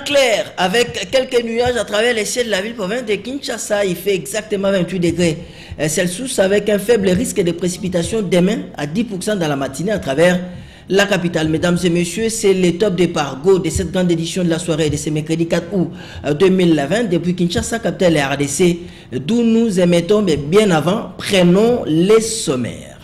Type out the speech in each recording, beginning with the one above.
Clair, avec quelques nuages à travers les cieux de la ville-province de Kinshasa. Il fait exactement 28 degrés Celsius avec un faible risque de précipitation demain à 10% dans la matinée à travers la capitale. Mesdames et messieurs, c'est le top départ go de cette grande édition de la soirée de ce mercredi 4 août 2020 depuis Kinshasa, capitale et RDC, d'où nous émettons, mais bien avant, prenons les sommaires.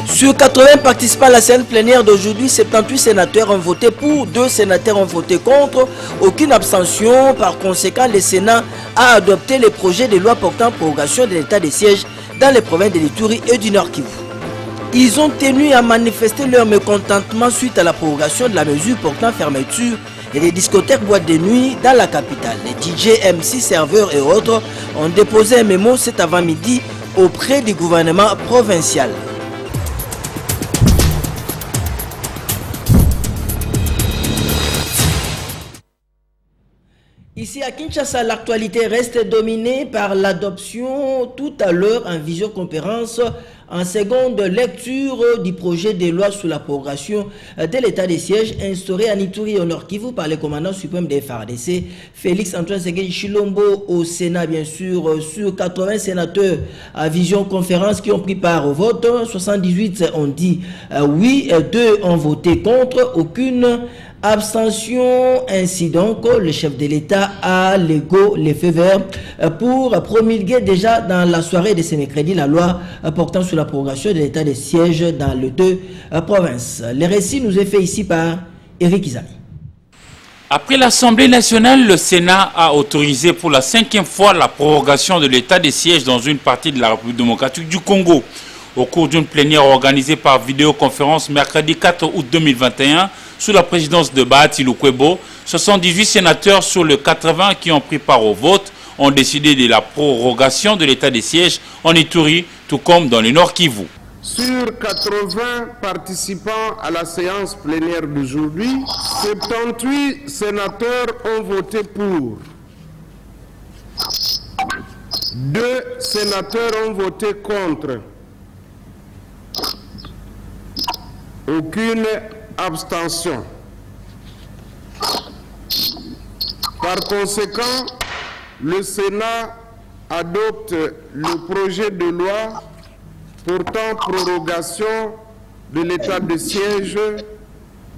Sur 80 participants à la séance plénière d'aujourd'hui, 78 sénateurs ont voté pour, 2 sénateurs ont voté contre, aucune abstention. Par conséquent, le Sénat a adopté les projets de loi portant prorogation de l'état de siège dans les provinces de l'Ituri et du Nord Kivu. Ils ont tenu à manifester leur mécontentement suite à la prorogation de la mesure portant fermeture et des discothèques boîtes de nuit dans la capitale. Les DJ, MC, serveurs et autres ont déposé un mémo cet avant-midi auprès du gouvernement provincial. Ici à Kinshasa, l'actualité reste dominée par l'adoption tout à l'heure en visioconférence en seconde lecture du projet de loi sur la prorogation de l'état de siège instauré en Ituri et au Nord Kivu par le commandant suprême des FARDC, Félix Antoine Tshisekedi Tshilombo, au Sénat bien sûr. Sur 80 sénateurs à visioconférence qui ont pris part au vote, 78 ont dit oui, 2 ont voté contre, aucune abstention. Ainsi donc, le chef de l'État a les feux verts pour promulguer déjà dans la soirée de ce mercredi la loi portant sur la prorogation de l'état de siège dans les 2 provinces. Le récit nous est fait ici par Eric Izami. Après l'Assemblée nationale, le Sénat a autorisé pour la 5e fois la prorogation de l'état de siège dans une partie de la République démocratique du Congo. Au cours d'une plénière organisée par vidéoconférence mercredi 4 août 2021, sous la présidence de Bahati Lukwebo, 78 sénateurs sur les 80 qui ont pris part au vote ont décidé de la prorogation de l'état de siège en Ituri, tout comme dans le Nord Kivu. Sur 80 participants à la séance plénière d'aujourd'hui, 78 sénateurs ont voté pour. 2 sénateurs ont voté contre. Aucune abstention. Par conséquent, le Sénat adopte le projet de loi portant prorogation de l'état de siège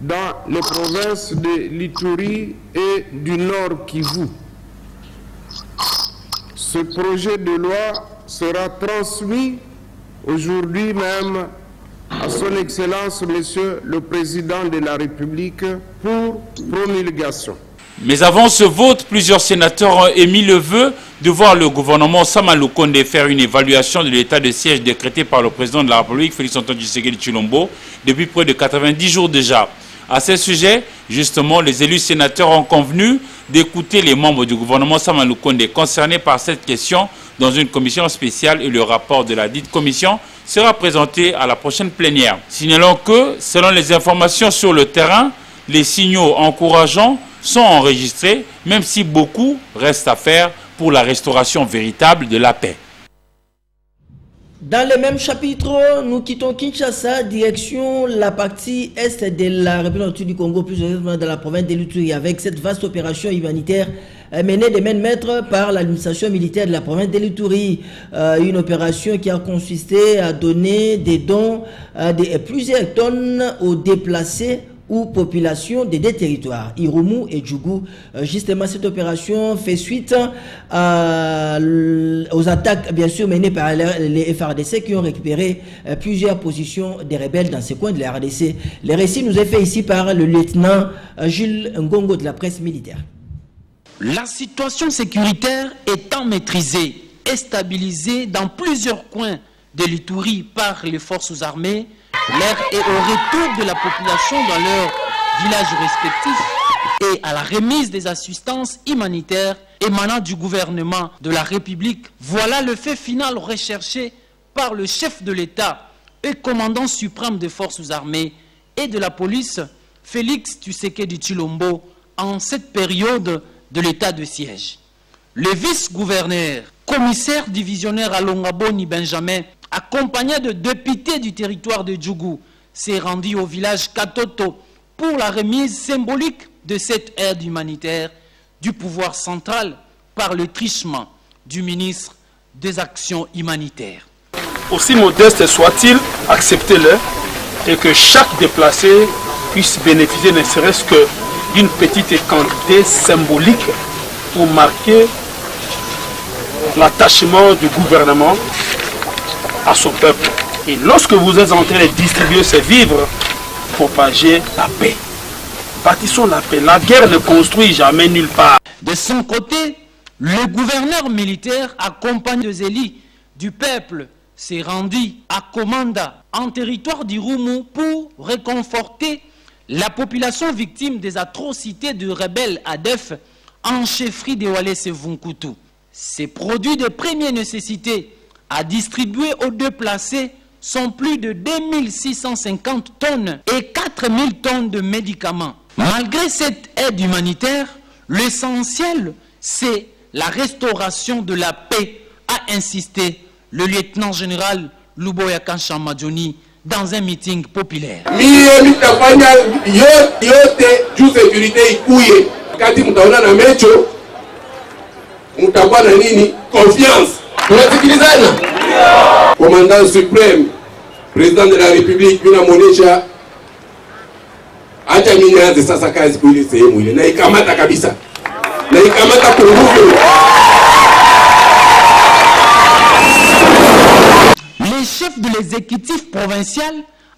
dans les provinces de l'Ituri et du Nord Kivu. Ce projet de loi sera transmis aujourd'hui même à son Excellence, Monsieur le Président de la République, pour promulgation. Mais avant ce vote, plusieurs sénateurs ont émis le vœu de voir le gouvernement Sama Lukonde faire une évaluation de l'état de siège décrété par le président de la République, Félix Antoine Tshisekedi Tshilombo, depuis près de 90 jours déjà. À ce sujet, justement, les élus sénateurs ont convenu d'écouter les membres du gouvernement Sama Lukonde concernés par cette question dans une commission spéciale et le rapport de la dite commission sera présenté à la prochaine plénière. Signalons que, selon les informations sur le terrain, les signaux encourageants sont enregistrés, même si beaucoup reste à faire pour la restauration véritable de la paix. Dans le même chapitre, nous quittons Kinshasa, direction la partie est de la République du Congo, plus exactement dans la province de l'Ituri, avec cette vaste opération humanitaire menée de main de maître par l'administration militaire de la province de l'Ituri. Une opération qui a consisté à donner des dons de plusieurs tonnes aux déplacés ou population des 2 territoires, Irumu et Djougou. Justement, cette opération fait suite aux attaques, bien sûr, menées par les FARDC qui ont récupéré plusieurs positions des rebelles dans ces coins de la RDC. Le récit nous est fait ici par le lieutenant Jules Ngongo de la presse militaire. La situation sécuritaire étant maîtrisée, est stabilisé dans plusieurs coins de l'Ituri par les forces armées, l'air est au retour de la population dans leurs villages respectifs et à la remise des assistances humanitaires émanant du gouvernement de la République. Voilà le fait final recherché par le chef de l'État et commandant suprême des forces armées et de la police, Félix Tshisekedi Tshilombo, en cette période de l'état de siège. Le vice-gouverneur, commissaire divisionnaire à Longaboni Benjamin, accompagné de députés du territoire de Djougou, s'est rendu au village Katoto pour la remise symbolique de cette aide humanitaire du pouvoir central par le trichement du ministre des Actions humanitaires. Aussi modeste soit-il, acceptez-le, et que chaque déplacé puisse bénéficier ne serait-ce que d'une petite quantité symbolique pour marquer l'attachement du gouvernement à son peuple. Et lorsque vous êtes en train de distribuer ces vivres, propager la paix. Bâtissons la paix. La guerre ne construit jamais nulle part. De son côté, le gouverneur militaire, accompagné des élites du peuple, s'est rendu à Komanda, en territoire d'Irumu, pour réconforter la population victime des atrocités du rebelle ADF en chefferie de Walese Vunkutu. Ces produits de première nécessité à distribuer aux déplacés sont plus de 2650 tonnes et 4000 tonnes de médicaments. Malgré cette aide humanitaire, l'essentiel, c'est la restauration de la paix, a insisté le lieutenant-général Luboya Kanshamadjoni dans un meeting populaire. Confiance. Commandant suprême, président de la République, Monesha, acha minyaanze sasa kazi kwa ile sehemu ile na ikamata kabisa, na ikamata kwa nguvu. Le chef de l'exécutif provincial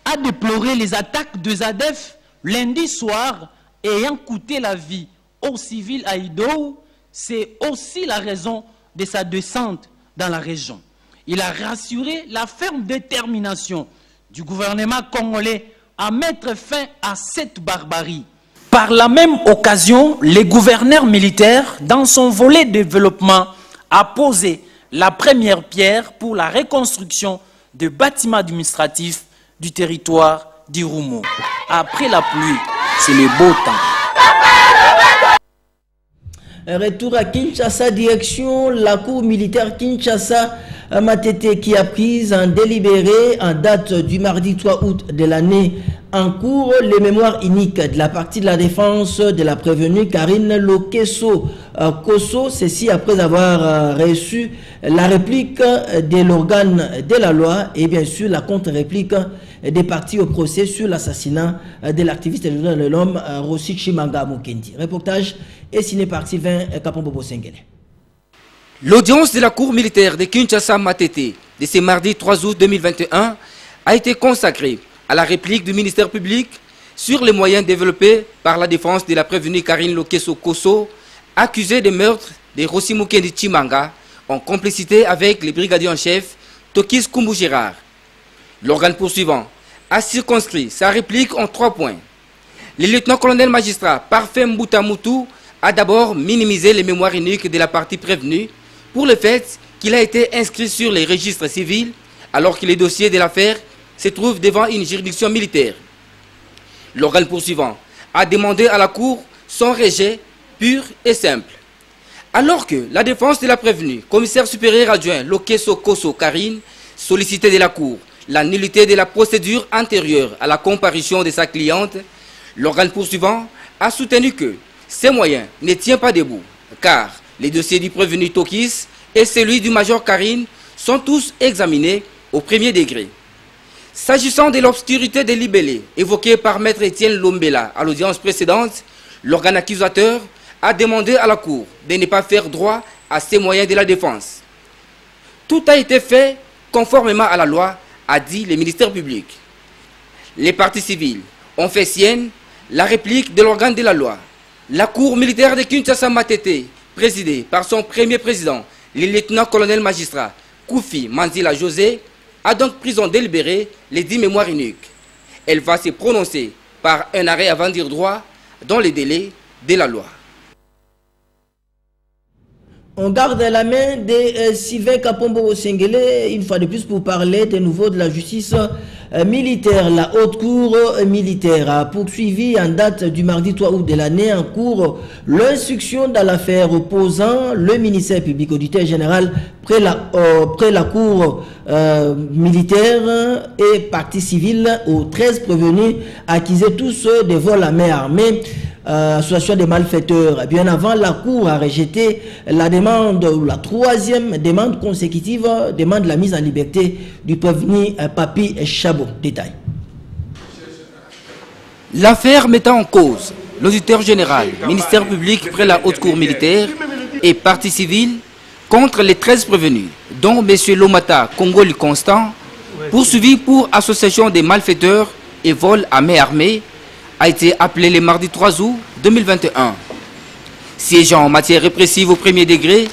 a déploré les attaques de ZADF lundi soir ayant coûté la vie aux civils à Idou. C'est aussi la raison de sa descente dans la région. Il a rassuré la ferme détermination du gouvernement congolais à mettre fin à cette barbarie. Par la même occasion, le gouverneur militaire, dans son volet développement, a posé la première pierre pour la reconstruction de bâtiments administratifs du territoire d'Irumu. Après la pluie, c'est le beau temps. Retour à Kinshasa, direction la cour militaire Kinshasa Matete qui a pris un délibéré en date du mardi 3 août de l'année en cours les mémoires uniques de la partie de la défense de la prévenue Karine Lokeso Koso, ceci après avoir reçu la réplique de l'organe de la loi et bien sûr la contre-réplique des parties au procès sur l'assassinat de l'activiste de l'homme Rossi Chimanga Mukendi. Reportage est signé par Sylvain Kapombobo Sengele. L'audience de la cour militaire de Kinshasa Matete de ce mardi 3 août 2021 a été consacrée à la réplique du ministère public sur les moyens développés par la défense de la prévenue Karine Lokeso Koso, accusée de meurtre de Rossi Mukendi Chimanga en complicité avec les brigadiers en chef Tokis Kumbu Gérard. L'organe poursuivant a circonscrit sa réplique en 3 points. Le lieutenant-colonel magistrat Parfait Mbutamutu a d'abord minimisé les mémoires uniques de la partie prévenue pour le fait qu'il a été inscrit sur les registres civils alors que les dossiers de l'affaire se trouvent devant une juridiction militaire. L'organe poursuivant a demandé à la Cour son rejet pur et simple. Alors que la défense de la prévenue, commissaire supérieur adjoint Lokeso Koso Karine, sollicitait de la Cour la nullité de la procédure antérieure à la comparution de sa cliente, l'organe poursuivant a soutenu que ces moyens ne tiennent pas debout, car les dossiers du prévenu Tokis et celui du major Karine sont tous examinés au premier degré. S'agissant de l'obscurité des libellés évoquée par maître Étienne Lombela à l'audience précédente, l'organe accusateur a demandé à la Cour de ne pas faire droit à ces moyens de la défense. Tout a été fait conformément à la loi, a dit le ministère public. Les parties civiles ont fait sienne la réplique de l'organe de la loi. La Cour militaire de Kinshasa Matete, présidée par son premier président, Le lieutenant-colonel magistrat Koufi Manzila José a donc pris en délibéré les 10 mémoires uniques. Elle va se prononcer par un arrêt avant dire droit dans les délais de la loi. On garde la main de Sylvain Kapombo Sengele, une fois de plus pour parler de nouveau de la justice militaire. La haute cour militaire a poursuivi en date du mardi 3 août de l'année en cours l'instruction dans l'affaire opposant le ministère public auditeur général près la cour militaire et partie civile aux 13 prévenus accusés tous de vol à main armée. Association des malfaiteurs. Bien avant, la Cour a rejeté la demande, la troisième demande consécutive, demande la mise en liberté du prévenu Papi Chabot. Détail. L'affaire mettant en cause l'auditeur général, ministère public près la haute cour militaire et partie civile contre les 13 prévenus, dont M. Lomata Congoli Constant, poursuivi pour association des malfaiteurs et vol à main armée, a été appelé le mardi 3 août 2021. Siégeant en matière répressive au premier degré,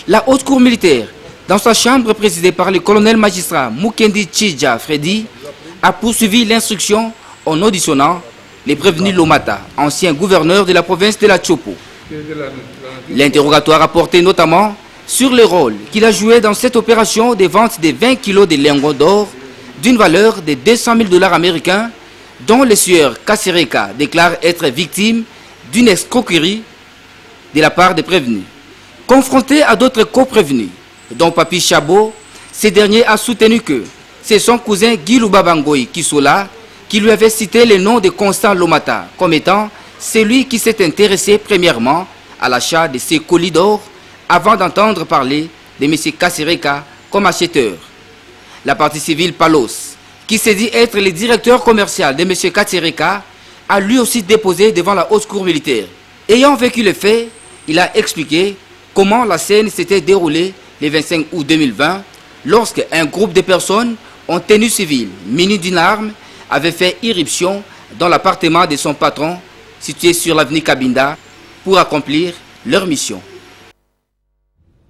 la haute cour militaire, dans sa chambre présidée par le colonel magistrat Mukendi Chidja Freddy, a poursuivi l'instruction en auditionnant les prévenus Lomata, ancien gouverneur de la province de la Chopo. L'interrogatoire a porté notamment sur le rôle qu'il a joué dans cette opération de vente de 20 kilos de lingots d'or d'une valeur de 200 000 $ américains, dont le sieur Kassereka déclare être victime d'une escroquerie de la part des prévenus. Confronté à d'autres co-prévenus, dont Papi Chabot, ce dernier a soutenu que c'est son cousin Guy Lubabangoy Kisola qui lui avait cité le nom de Constant Lomata comme étant celui qui s'est intéressé premièrement à l'achat de ces colis d'or avant d'entendre parler de M. Kassereka comme acheteur. La partie civile Palos, qui s'est dit être le directeur commercial de M. Kassereka, a lui aussi déposé devant la haute cour militaire. Ayant vécu le fait, il a expliqué comment la scène s'était déroulée le 25 août 2020, lorsque un groupe de personnes en tenue civile, munis d'une arme, avait fait irruption dans l'appartement de son patron, situé sur l'avenue Kabinda, pour accomplir leur mission.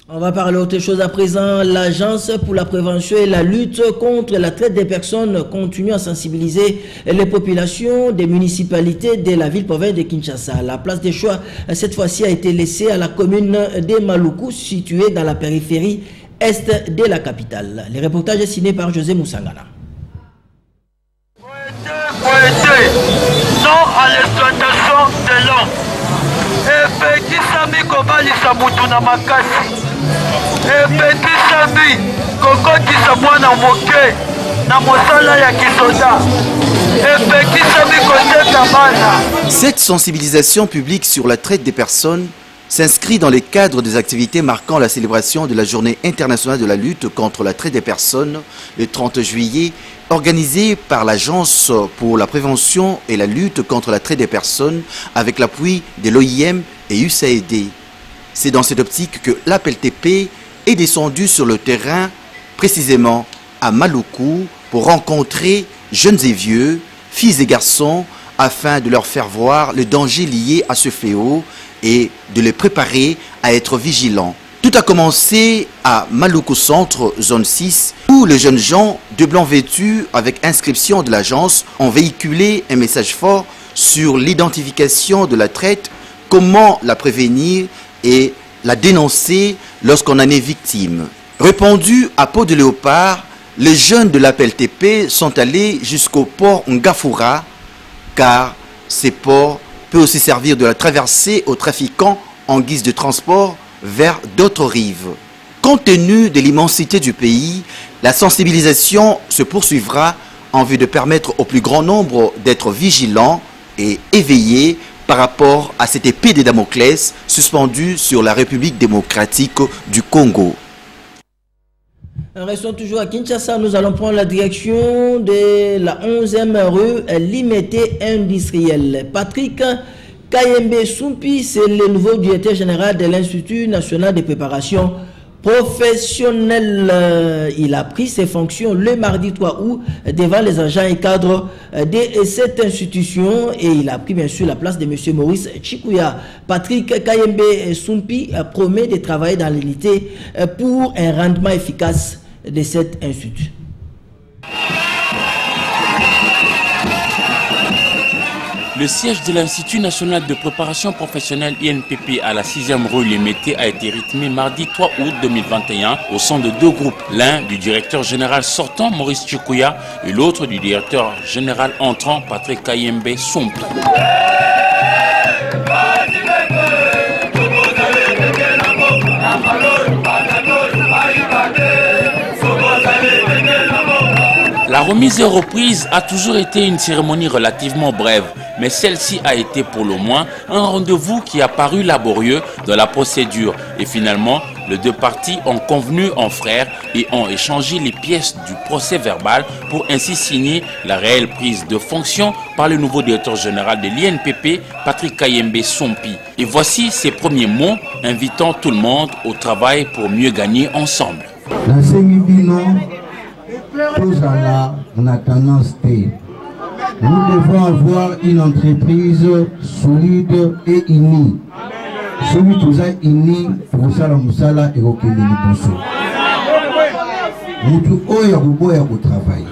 On va parler autre chose à présent. L'Agence pour la prévention et la lutte contre la traite des personnes continue à sensibiliser les populations des municipalités de la ville-province de Kinshasa. La place des choix, cette fois-ci, a été laissée à la commune de Maluku, située dans la périphérie est de la capitale. Le reportage est signé par José Moussangana. Non à l'exploitation de l'homme. Et petit Sami Kobali Samutuna Makasi. Et petit Sami Kokoti Samwana Moke. Na Mosala ya Kisoda. Et petit Sami Kote Kamana. Cette sensibilisation publique sur la traite des personnes s'inscrit dans le cadre des activités marquant la célébration de la Journée internationale de la lutte contre la traite des personnes le 30 juillet, organisée par l'Agence pour la prévention et la lutte contre la traite des personnes avec l'appui de l'OIM et USAID. C'est dans cette optique que l'APLTP est descendu sur le terrain, précisément à Maluku, pour rencontrer jeunes et vieux, filles et garçons, afin de leur faire voir le danger lié à ce fléau et de les préparer à être vigilants. Tout a commencé à Maluku Centre, zone 6, où les jeunes gens de blanc vêtus avec inscription de l'agence ont véhiculé un message fort sur l'identification de la traite, comment la prévenir et la dénoncer lorsqu'on en est victime. Répandus à peau de léopard, les jeunes de l'APLTP sont allés jusqu'au port Ngafura, car ces ports peut aussi servir de la traversée aux trafiquants en guise de transport vers d'autres rives. Compte tenu de l'immensité du pays, la sensibilisation se poursuivra en vue de permettre au plus grand nombre d'être vigilants et éveillés par rapport à cette épée de Damoclès suspendue sur la République démocratique du Congo. Restons toujours à Kinshasa, nous allons prendre la direction de la 11e rue Limité industrielle. Patrick Kayembe Soumpi, c'est le nouveau directeur général de l'Institut national de préparation professionnel. Il a pris ses fonctions le mardi 3 août devant les agents et cadres de cette institution et il a pris bien sûr la place de M. Maurice Chikuya. Patrick Kayembe Soumpi promet de travailler dans l'unité pour un rendement efficace de cet institut. Le siège de l'Institut national de préparation professionnelle INPP à la 6e rue Lémété a été rythmé mardi 3 août 2021 au sein de deux groupes. L'un du directeur général sortant Maurice Chikuya et l'autre du directeur général entrant Patrick Kayembe Soumpi. La remise et reprise a toujours été une cérémonie relativement brève, mais celle-ci a été pour le moins un rendez-vous qui a paru laborieux dans la procédure. Et finalement, les deux parties ont convenu en frères et ont échangé les pièces du procès verbal pour ainsi signer la réelle prise de fonction par le nouveau directeur général de l'INPP, Patrick Kayembe Soumpi. Et voici ses premiers mots invitant tout le monde au travail pour mieux gagner ensemble. Tous à la tendance T. Nous devons avoir une entreprise solide et unie. Celui qui est uni, pour ça la musala et au Kenya Liboso. Nous devons avoir un travail.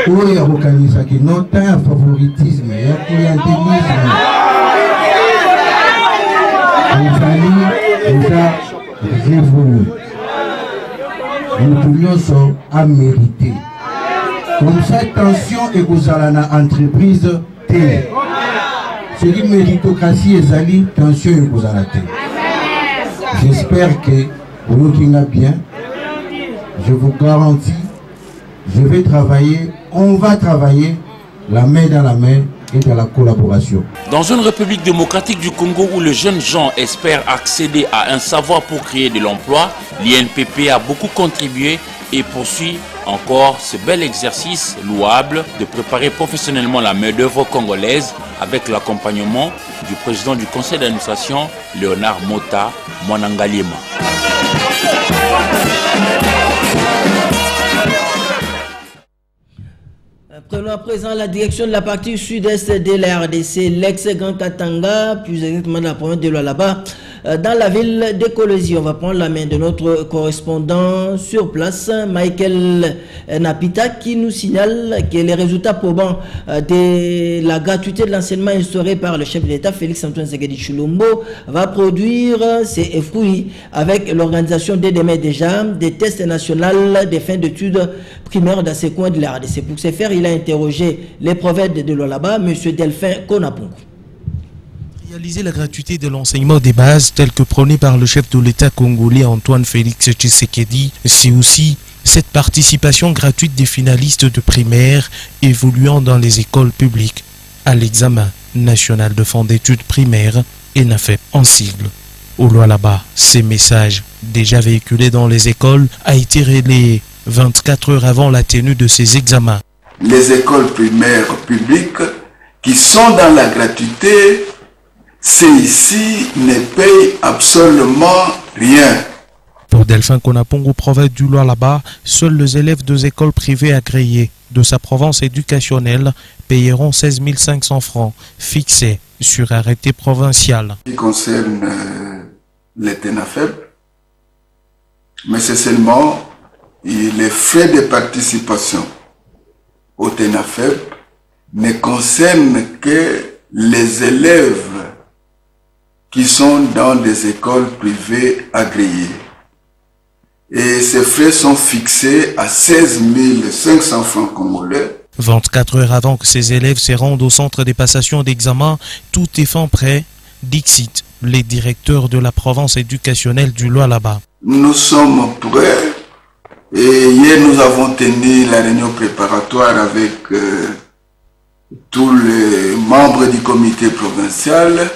Nous devons organiser que notre favoritisme et le clientélisme. Il fallait déjà révoluer. Nous sommes à mériter. Comme ça, attention et vous allez dans l'entreprise télé. C'est une méritocratie et zali, attention et vous allez. J'espère que vous nous bien. Je vous garantis, je vais travailler, on va travailler la main dans la main et dans la collaboration. Dans une République démocratique du Congo où les jeunes gens espèrent accéder à un savoir pour créer de l'emploi, l'INPP a beaucoup contribué et poursuit encore ce bel exercice louable de préparer professionnellement la main-d'œuvre congolaise avec l'accompagnement du président du conseil d'administration, Léonard Mota Mwanangaliema. Prenons à présent la direction de la partie sud-est de la RDC, l'ex-Grand Katanga, plus exactement de la province de Lualaba, dans la ville de Kolwezi. On va prendre la main de notre correspondant sur place, Michael Napita, qui nous signale que les résultats probants de la gratuité de l'enseignement instauré par le chef de l'État, Félix-Antoine Tshisekedi Tshilombo, va produire ses fruits avec l'organisation dès demain déjà des tests nationaux des fins d'études primaires dans ces coins de la RDC. Pour ce faire, il a interrogé les prophètes de Lualaba, M. Delphin Konapongo. Réaliser la gratuité de l'enseignement des bases tel que prôné par le chef de l'État congolais Antoine Félix Tshisekedi, c'est aussi cette participation gratuite des finalistes de primaire évoluant dans les écoles publiques à l'examen national de fin d'études primaires ENAFEP en sigle. Au Lualaba, ces messages déjà véhiculés dans les écoles a été relayé 24 heures avant la tenue de ces examens. Les écoles primaires publiques qui sont dans la gratuité, ceux-ci ne payent absolument rien. Pour Delphin Konapongo, prophète du Lualaba, seuls les élèves des écoles privées agréées de sa province éducationnelle payeront 16 500 francs fixés sur arrêté provincial. Ce qui concerne les TENAFEP, mais c'est seulement les frais de participation au TENAFEP ne concernent que les élèves qui sont dans des écoles privées agréées. Et ces frais sont fixés à 16 500 francs congolais. 24 heures avant que ces élèves se rendent au centre des passations d'examen, tout est fin prêt, dixit les directeurs de la province éducationnelle du Lualaba. Nous sommes prêts et hier nous avons tenu la réunion préparatoire avec tous les membres du comité provincial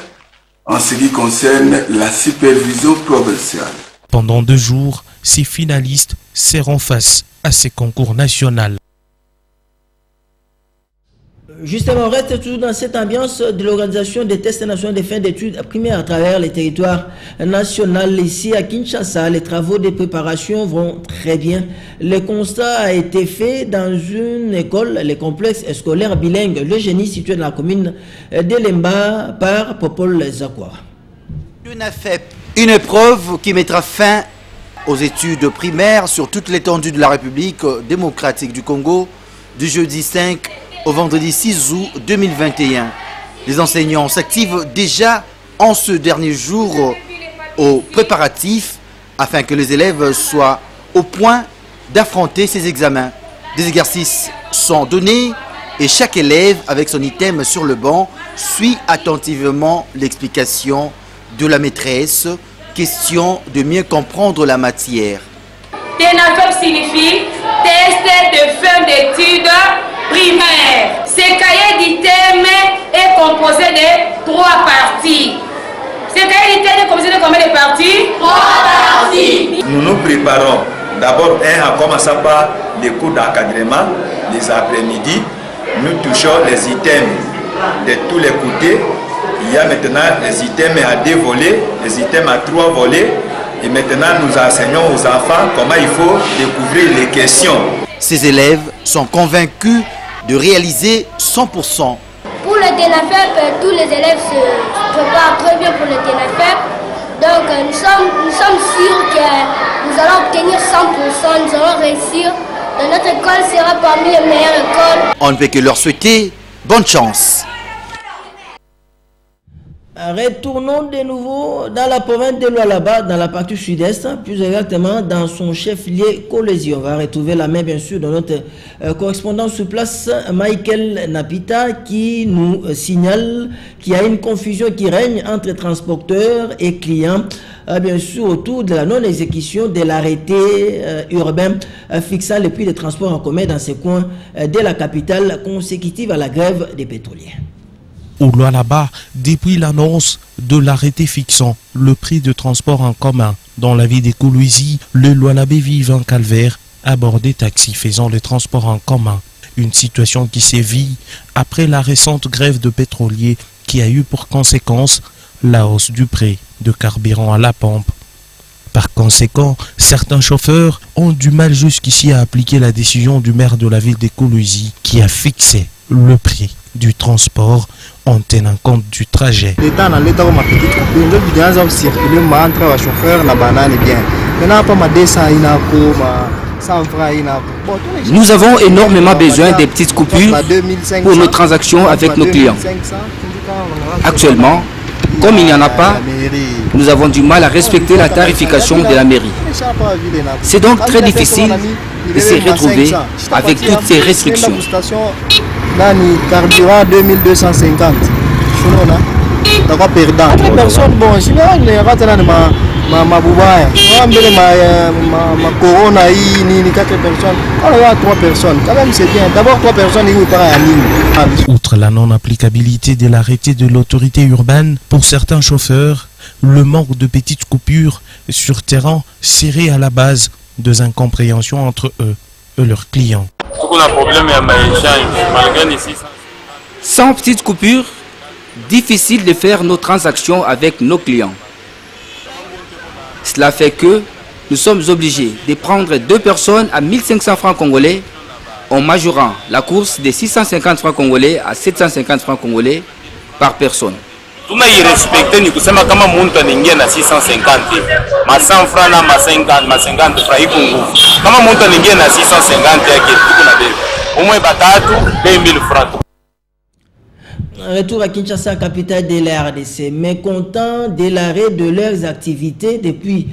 en ce qui concerne la supervision provinciale. Pendant 2 jours, ces finalistes seront face à ces concours nationaux. Justement, on reste toujours dans cette ambiance de l'organisation des tests nationaux de fin d'études primaires à travers les territoires nationaux. Ici à Kinshasa, les travaux de préparation vont très bien. Le constat a été fait dans une école, le complexe scolaire bilingue Le Génie, situé dans la commune d'Elemba par Popol Zakwa. Une épreuve qui mettra fin aux études primaires sur toute l'étendue de la République démocratique du Congo du jeudi 5 au vendredi 6 août 2021. Les enseignants s'activent déjà en ce dernier jour aux préparatifs afin que les élèves soient au point d'affronter ces examens. Des exercices sont donnés et chaque élève avec son item sur le banc suit attentivement l'explication de la maîtresse. Question de mieux comprendre la matière. TENAFEP signifie test de fin d'études primaires. Ce cahier d'item est composé de 3 parties. Ce cahier d'item est composé de combien de parties? 3 parties. Nous nous préparons. D'abord, en commençant par les cours d'encadrement, les après-midi. Nous touchons les items de tous les côtés. Il y a maintenant les items à 2 volets, les items à 3 volets. Et maintenant, nous enseignons aux enfants comment il faut découvrir les questions. Ces élèves sont convaincus de réaliser 100%. Pour le TENAFEP, tous les élèves se préparent très bien pour le TENAFEP. Donc nous sommes sûrs que nous allons obtenir 100%, nous allons réussir. Notre école sera parmi les meilleures écoles. On ne peut que leur souhaiter bonne chance. Retournons de nouveau dans la province de Lualaba, dans la partie sud-est, plus exactement dans son chef-lieu Kolwezi. On va retrouver la main bien sûr de notre correspondant sur place, Michael Napita, qui nous signale qu'il y a une confusion qui règne entre transporteurs et clients, bien sûr autour de la non-exécution de l'arrêté urbain fixant les prix de transport en commun dans ces coins de la capitale consécutive à la grève des pétroliers. Au Lualaba, depuis l'annonce de l'arrêté fixant le prix de transport en commun dans la ville de Kolwezi, le Lualabais vivent un calvaire à bord des taxis faisant le transport en commun. Une situation qui sévit après la récente grève de pétroliers qui a eu pour conséquence la hausse du prix de carburant à la pompe. Par conséquent, certains chauffeurs ont du mal jusqu'ici à appliquer la décision du maire de la ville de Kolwezi qui a fixé le prix du transport en tenant compte du trajet. Nous avons énormément besoin des petites coupures pour nos transactions avec nos clients. Actuellement, comme il n'y en a pas, nous avons du mal à respecter la tarification de la mairie. C'est donc très difficile de se retrouver avec toutes ces restrictions. Nani carburant 2250. D'accord, perdant. Les personnes, bon, je vais regarder ma boubaye. Ma corona, ni 4 personnes. Quand il y a 3 personnes, quand même c'est bien. D'abord 3 personnes, ils vous parlent à ligne. Outre la non-applicabilité de l'arrêté de l'autorité urbaine, pour certains chauffeurs, le manque de petites coupures sur terrain serait à la base des incompréhensions entre eux et leurs clients. Sans petites coupures, difficile de faire nos transactions avec nos clients. Cela fait que nous sommes obligés de prendre 2 personnes à 1500 francs congolais en majorant la course de 650 francs congolais à 750 francs congolais par personne. Tuna irespecte ni kusema kama muntu anaingia na 650 ma 100 francs na ma 50 francs iko nguvu. Kama muntu anaingia na 650 yake tuko na bei. Umwe batatu 2000 francs. Retour à Kinshasa, capitale de la RDC, mécontents de l'arrêt de leurs activités depuis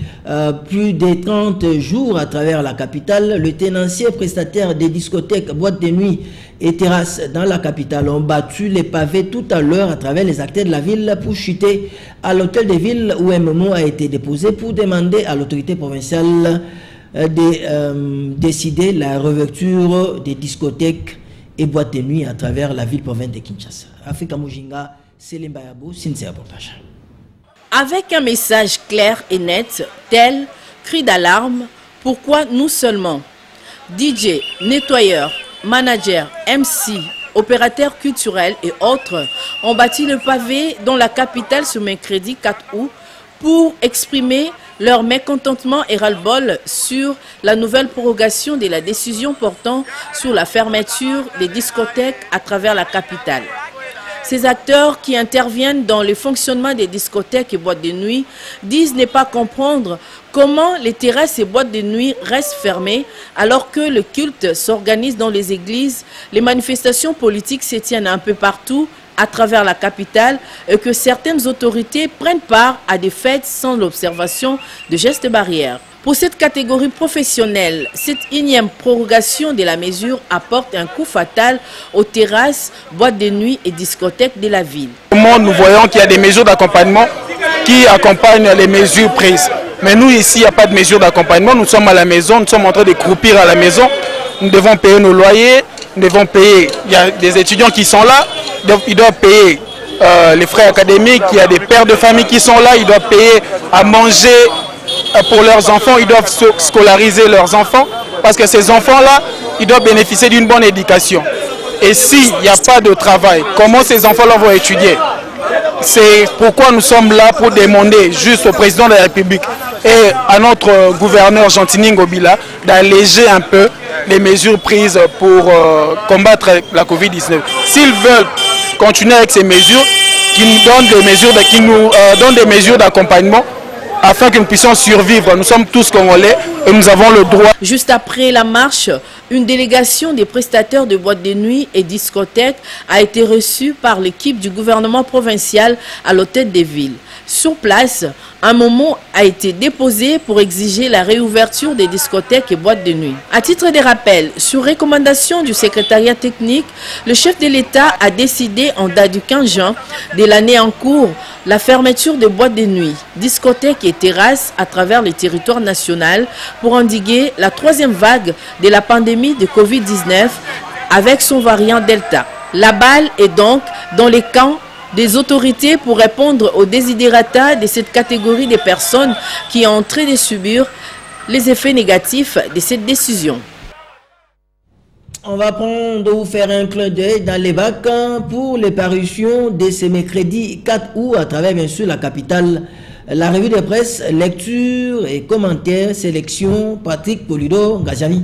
plus de 30 jours à travers la capitale. Le tenancier prestataire des discothèques, boîtes de nuit et terrasses dans la capitale ont battu les pavés tout à l'heure à travers les acteurs de la ville pour chuter à l'hôtel de ville où un mot a été déposé pour demander à l'autorité provinciale de décider la réouverture des discothèques et boîtes de nuit à travers la ville-province de Kinshasa. Africa Mujinga, Céline Bayabou, Cynthia Reportage. Avec un message clair et net, tel cri d'alarme, pourquoi nous seulement? DJ, nettoyeur, manager, MC, opérateurs culturels et autres ont bâti le pavé dans la capitale ce mercredi 4 août pour exprimer leur mécontentement et ras-le-bol sur la nouvelle prorogation de la décision portant sur la fermeture des discothèques à travers la capitale. Ces acteurs qui interviennent dans le fonctionnement des discothèques et boîtes de nuit disent ne pas comprendre comment les terrasses et boîtes de nuit restent fermées alors que le culte s'organise dans les églises, les manifestations politiques se tiennent un peu partout à travers la capitale et que certaines autorités prennent part à des fêtes sans l'observation de gestes barrières. Pour cette catégorie professionnelle, cette énième prorogation de la mesure apporte un coup fatal aux terrasses, boîtes de nuit et discothèques de la ville. Nous voyons qu'il y a des mesures d'accompagnement qui accompagnent les mesures prises. Mais nous ici, il n'y a pas de mesures d'accompagnement. Nous sommes à la maison, nous sommes en train de croupir à la maison. Nous devons payer nos loyers, nous devons payer. Il y a des étudiants qui sont là, ils doivent payer les frais académiques. Il y a des pères de famille qui sont là, ils doivent payer à manger pour leurs enfants, ils doivent scolariser leurs enfants parce que ces enfants-là, ils doivent bénéficier d'une bonne éducation. Et s'il n'y a pas de travail, comment ces enfants-là vont étudier? C'est pourquoi nous sommes là pour demander juste au président de la République et à notre gouverneur Gentini Ngobila d'alléger un peu les mesures prises pour combattre la Covid-19. S'ils veulent continuer avec ces mesures, qu'ils nous donnent des mesures d'accompagnement afin que nous puissions survivre. Nous sommes tous Congolais et nous avons le droit. Juste après la marche, une délégation des prestataires de boîtes de nuit et discothèques a été reçue par l'équipe du gouvernement provincial à l'hôtel des villes. Sur place, un moment a été déposé pour exiger la réouverture des discothèques et boîtes de nuit. À titre de rappel, sur recommandation du secrétariat technique, le chef de l'État a décidé en date du 15 juin de l'année en cours la fermeture des boîtes de nuit, discothèques et terrasses à travers le territoire national pour endiguer la troisième vague de la pandémie de Covid-19 avec son variant Delta. La balle est donc dans les camps des autorités pour répondre aux desiderata de cette catégorie de personnes qui ont en train de subir les effets négatifs de cette décision. On va prendre ou faire un clin d'œil dans les bacs pour les parutions de ce mercredi 4 août à travers bien sûr la capitale. La revue de presse, lecture et commentaires, sélection, Patrick Polido, Gazani.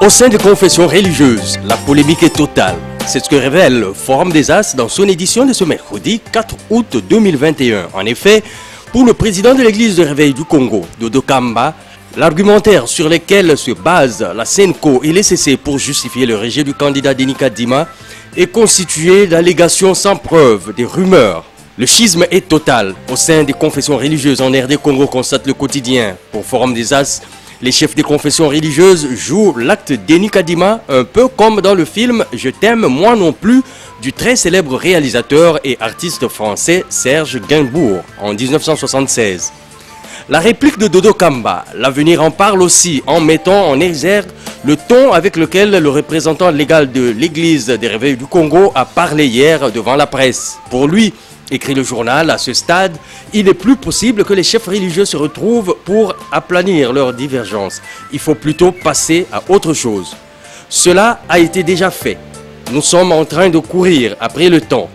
Au sein des confessions religieuses, la polémique est totale. C'est ce que révèle le Forum des As dans son édition de ce mercredi 4 août 2021. En effet, pour le président de l'église de réveil du Congo, Dodo Kamba, l'argumentaire sur lequel se base la SENCO et l'ECC pour justifier le rejet du candidat Denis Kadima est constitué d'allégations sans preuve, des rumeurs. Le schisme est total au sein des confessions religieuses en RD Congo, constate le quotidien. Pour Forum des As, les chefs des confessions religieuses jouent l'acte Denis Kadima un peu comme dans le film « Je t'aime, moi non plus » du très célèbre réalisateur et artiste français Serge Gainsbourg en 1976. La réplique de Dodo Kamba, l'avenir en parle aussi en mettant en exergue le ton avec lequel le représentant légal de l'église des réveils du Congo a parlé hier devant la presse. Pour lui, écrit le journal, à ce stade, il est plus possible que les chefs religieux se retrouvent pour aplanir leurs divergences. Il faut plutôt passer à autre chose. Cela a été déjà fait. Nous sommes en train de courir après le temps.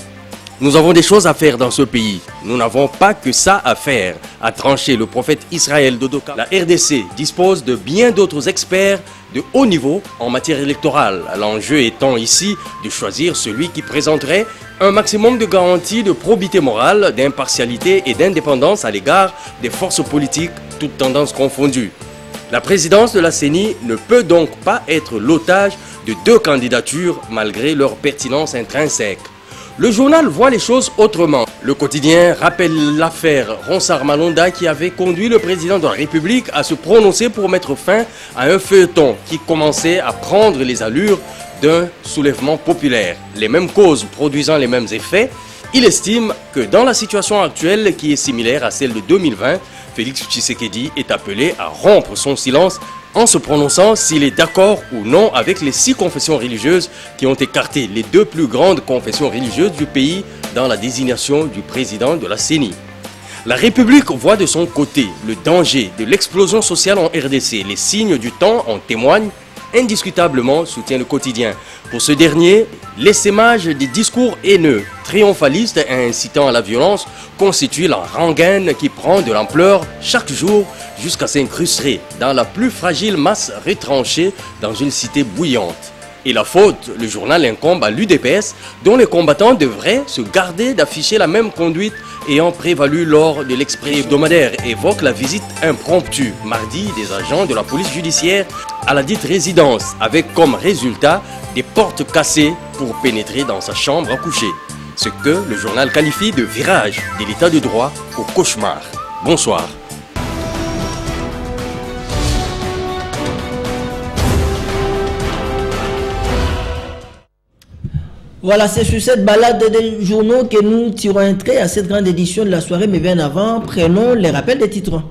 Nous avons des choses à faire dans ce pays. Nous n'avons pas que ça à faire, a tranché le prophète Israël Dodo Kamba. La RDC dispose de bien d'autres experts de haut niveau en matière électorale. L'enjeu étant ici de choisir celui qui présenterait un maximum de garanties de probité morale, d'impartialité et d'indépendance à l'égard des forces politiques, toutes tendances confondues. La présidence de la CENI ne peut donc pas être l'otage de deux candidatures malgré leur pertinence intrinsèque. Le journal voit les choses autrement. Le quotidien rappelle l'affaire Ronsard Malonda qui avait conduit le président de la République à se prononcer pour mettre fin à un feuilleton qui commençait à prendre les allures d'un soulèvement populaire. Les mêmes causes produisant les mêmes effets, il estime que dans la situation actuelle qui est similaire à celle de 2020, Félix Tshisekedi est appelé à rompre son silence en se prononçant s'il est d'accord ou non avec les 6 confessions religieuses qui ont écarté les 2 plus grandes confessions religieuses du pays dans la désignation du président de la CENI. La République voit de son côté le danger de l'explosion sociale en RDC. Les signes du temps en témoignent indiscutablement, soutient le quotidien. Pour ce dernier, l'essaimage des discours haineux, triomphalistes et incitant à la violence constitue la rengaine qui prend de l'ampleur chaque jour jusqu'à s'incruster dans la plus fragile masse retranchée dans une cité bouillante. Et la faute, le journal incombe à l'UDPS, dont les combattants devraient se garder d'afficher la même conduite ayant prévalu lors de l'exprès hebdomadaire, évoque la visite impromptue mardi des agents de la police judiciaire à la dite résidence, avec comme résultat des portes cassées pour pénétrer dans sa chambre à coucher. Ce que le journal qualifie de virage de l'état de droit au cauchemar. Bonsoir. Voilà, c'est sur cette balade des journaux que nous tirons un trait à cette grande édition de la soirée, mais bien avant, prenons les rappels des titres.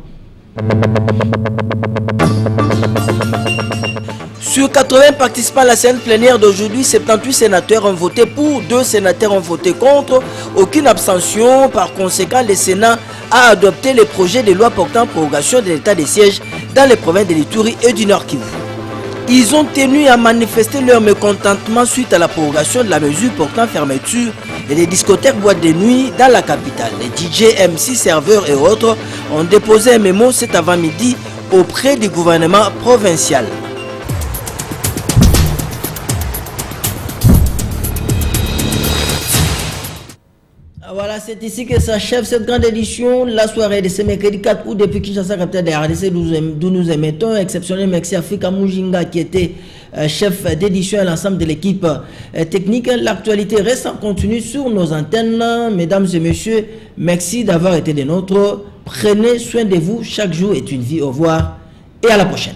Sur 80 participants à la séance plénière d'aujourd'hui, 78 sénateurs ont voté pour, 2 sénateurs ont voté contre, aucune abstention. Par conséquent, le Sénat a adopté les projets de loi portant prorogation de l'état des sièges dans les provinces de l'Ituri et du Nord Kivu. Ils ont tenu à manifester leur mécontentement suite à la prorogation de la mesure portant fermeture des discothèques boîtes de nuit dans la capitale. Les DJ, MC, serveurs et autres ont déposé un mémo cet avant-midi auprès du gouvernement provincial. Voilà, c'est ici que s'achève cette grande édition, la soirée de ce mercredi 4 août depuis Kinshasa, capitale de RDC, d'où nous émettons. Exceptionnel merci à Afrika Mujinga qui était chef d'édition à l'ensemble de l'équipe technique. L'actualité reste en continu sur nos antennes. Mesdames et messieurs, merci d'avoir été des nôtres. Prenez soin de vous, chaque jour est une vie. Au revoir et à la prochaine.